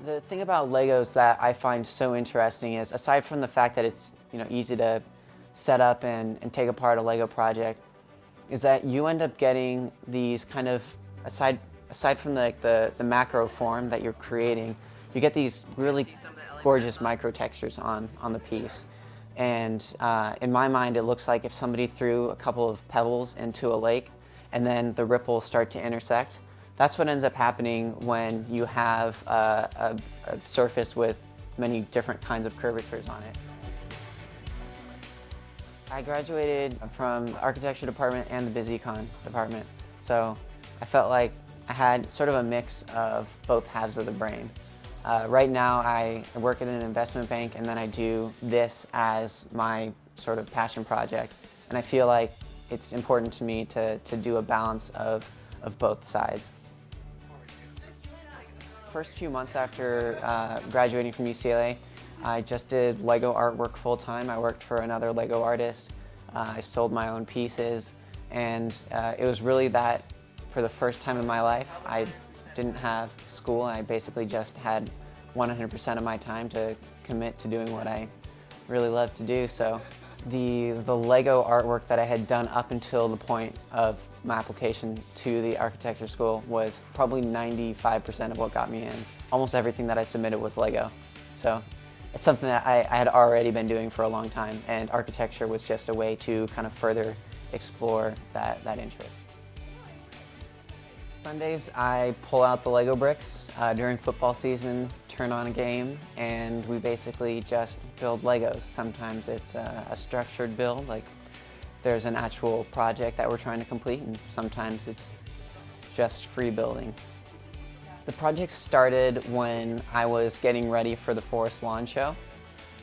The thing about Legos that I find so interesting is, aside from the fact that it's easy to set up and take apart a Lego project, is that you end up getting these kind of, aside from the macro form that you're creating, you get these really gorgeous micro textures on the piece. And in my mind, it looks like if somebody threw a couple of pebbles into a lake and then the ripples start to intersect. That's what ends up happening when you have a surface with many different kinds of curvatures on it. I graduated from the architecture department and the biz econ department, so I felt like I had sort of a mix of both halves of the brain. Right now I work at an investment bank, and then I do this as my sort of passion project, and I feel like it's important to me to do a balance of both sides. First few months after graduating from UCLA, I just did Lego artwork full-time. I worked for another Lego artist. I sold my own pieces, and it was really that, for the first time in my life, I didn't have school. I basically just had 100% of my time to commit to doing what I really love to do. So the Lego artwork that I had done up until the point of my application to the architecture school was probably 95% of what got me in. Almost everything that I submitted was Lego. So it's something that I had already been doing for a long time, and architecture was just a way to kind of further explore that interest. Sundays I pull out the Lego bricks during football season, turn on a game, and we basically just build Legos. Sometimes it's a structured build, like there's an actual project that we're trying to complete, and sometimes it's just free building. The project started when I was getting ready for the Forest Lawn Show,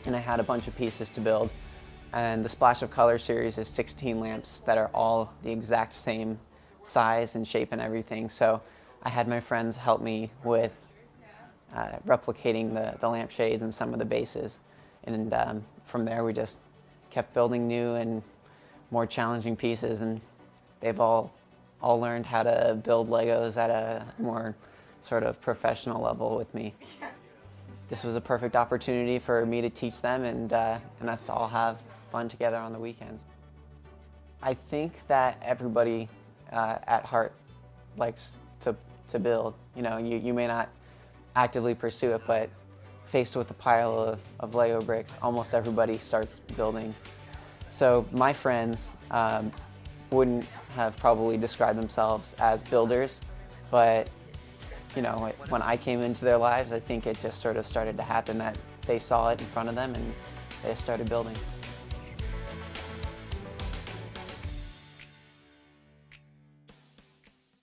and I had a bunch of pieces to build. And the Splash of Color series is 16 lamps that are all the exact same size and shape and everything. So I had my friends help me with replicating the lampshades and some of the bases. And from there we just kept building new and more challenging pieces, and they've all learned how to build Legos at a more sort of professional level with me. This was a perfect opportunity for me to teach them and us to all have fun together on the weekends. I think that everybody at heart likes to build. You may not actively pursue it, but faced with a pile of Lego bricks, almost everybody starts building. So my friends wouldn't have probably described themselves as builders, but when I came into their lives, I think it just sort of started to happen, that they saw it in front of them and they started building.